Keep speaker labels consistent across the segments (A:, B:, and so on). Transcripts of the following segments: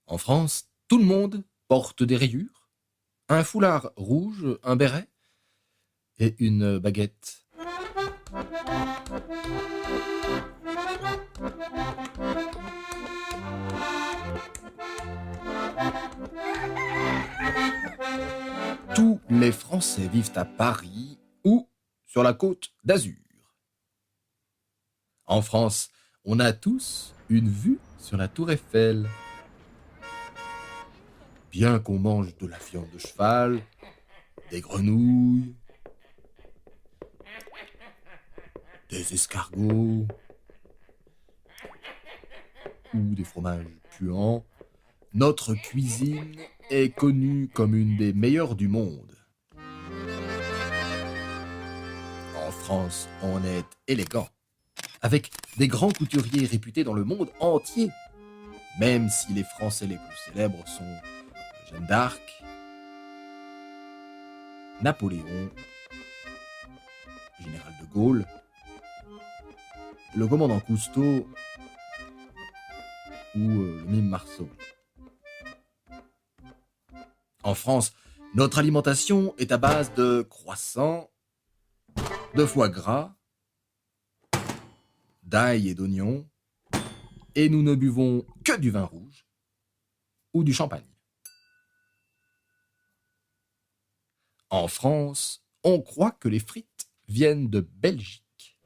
A: En France, tout le monde porte des rayures, un foulard rouge, un béret et une baguette. Tous les Français vivent à Paris ou sur la côte d'Azur. En France, on a tous une vue sur la tour Eiffel. Bien qu'on mange de la viande de cheval, des grenouilles, des escargots ou des fromages puants, notre cuisine est connue comme une des meilleures du monde. En France, on est élégant, avec des grands couturiers réputés dans le monde entier, même si les Français les plus célèbres sont Jeanne d'Arc, Napoléon, Général de Gaulle, le commandant Cousteau ou le mime Marceau. En France, notre alimentation est à base de croissants, de foie gras, d'ail et d'oignons, et nous ne buvons que du vin rouge ou du champagne. En France, on croit que les frites viennent de Belgique.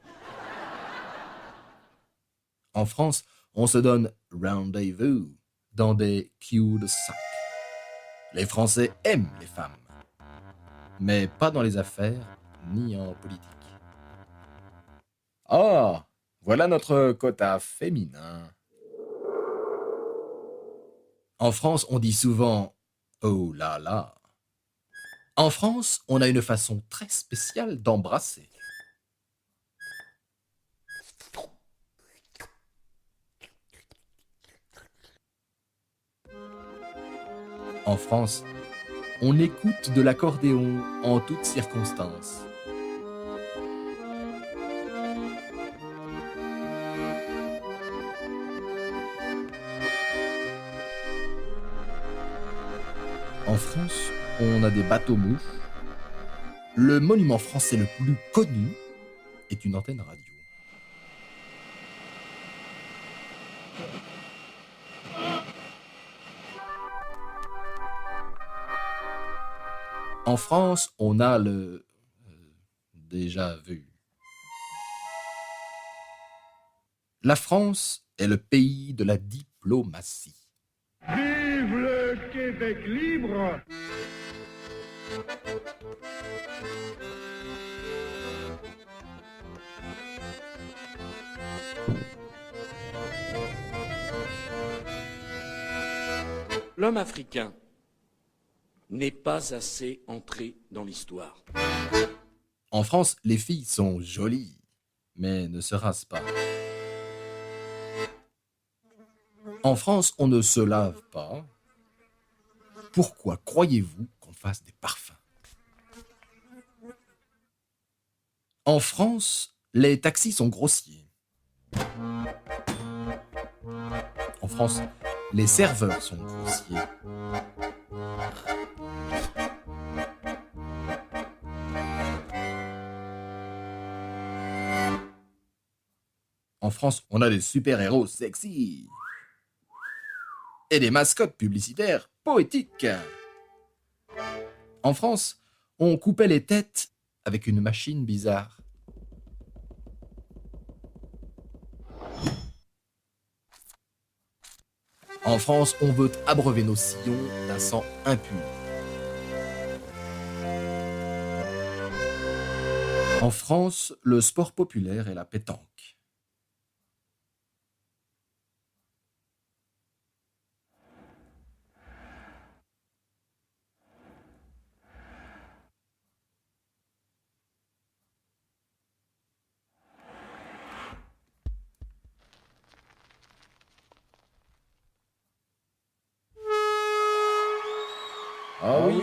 A: En France, on se donne rendez-vous dans des cul-de-sac. Les Français aiment les femmes, mais pas dans les affaires ni en politique. Ah, voilà notre quota féminin. En France, on dit souvent « oh là là ». En France, on a une façon très spéciale d'embrasser. En France, on écoute de l'accordéon en toutes circonstances. En France, on a des bateaux-mouches. Le monument français le plus connu est une antenne radio. En France, on a le déjà vu. La France est le pays de la diplomatie.
B: Vive le Québec libre!
C: L'homme africain n'est pas assez entré dans l'histoire.
A: En France, les filles sont jolies, mais ne se rasent pas. En France, on ne se lave pas. Pourquoi croyez-vous qu'on fasse des parfums? En France, les taxis sont grossiers. En France, les serveurs sont grossiers. En France, on a des super-héros sexy et des mascottes publicitaires poétiques. En France, on coupait les têtes avec une machine bizarre. En France, on veut abreuver nos sillons d'un sang impur. En France, le sport populaire est la pétanque. Ah oui,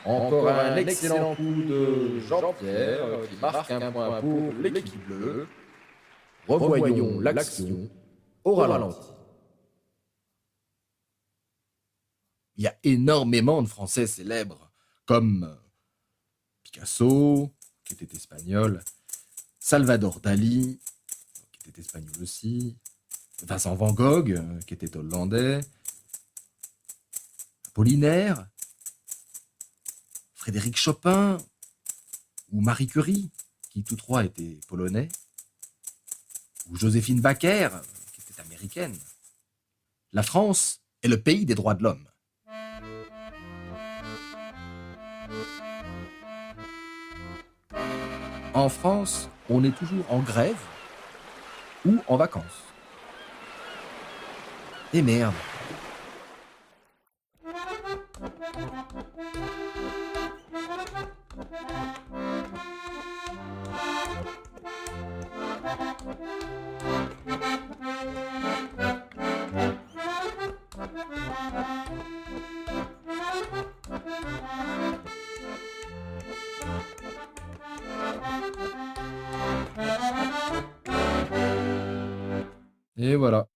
A: encore un excellent coup de Jean-Pierre qui marque un point pour l'équipe bleue. Revoyons l'action au ralenti. Il y a énormément de Français célèbres, comme Picasso, qui était espagnol, Salvador Dali, qui était espagnol aussi, Vincent Van Gogh, qui était hollandais, Apollinaire, Frédéric Chopin ou Marie Curie, qui tous trois étaient polonais, ou Joséphine Baker, qui était américaine. La France est le pays des droits de l'homme. En France, on est toujours en grève ou en vacances. Et merde. Et voilà.